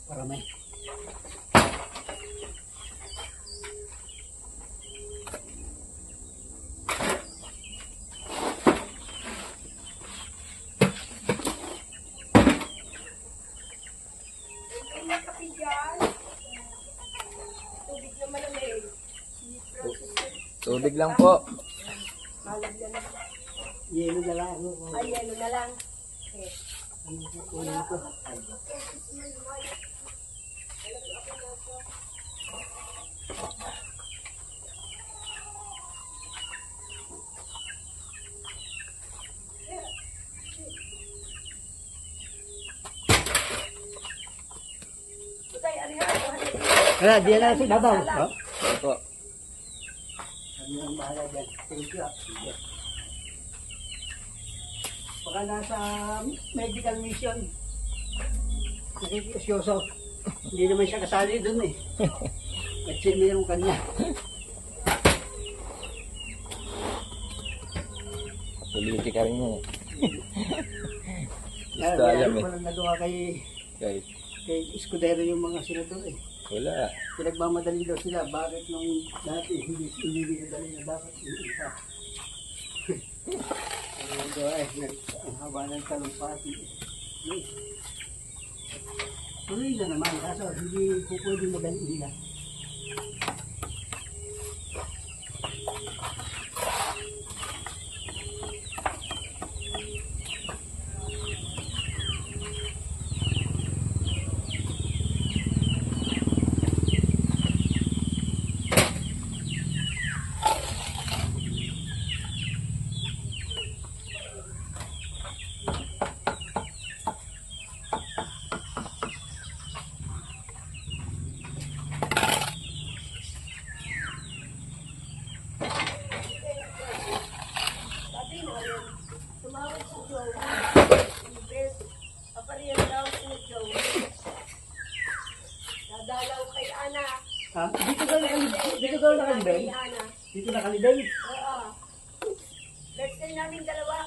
Para may. Tubig lang po. Yelo na lang. Ay, yelo na lang. Okay. Ano po kunin ko? Wala, diyan na si Babaw. Oh? Opo. Ano ang bahala dyan? Thank you. Baka nasa medical mission. Nakikisyoso. Hindi naman siya kasali dun eh. Kasi mayroong kanya. Puliti ka rin mo. Kaya Gusto alam eh. walang nagawa kay Escudero yung mga senador eh. Wala. Pinagmamadali daw sila. Bakit nung dati hindi pinadali na dapat yung isa? Ang haba ng talumpati. Tuloy na naman. Kaso hindi po pwedeng madali nila. Tumawag si Joe. Papariyan daw si Joe. Dadalaw kay Ana. Ha? Dito daw nakalibay? Kay Ana. Dito nakalibay? Oo. First time namin dalawa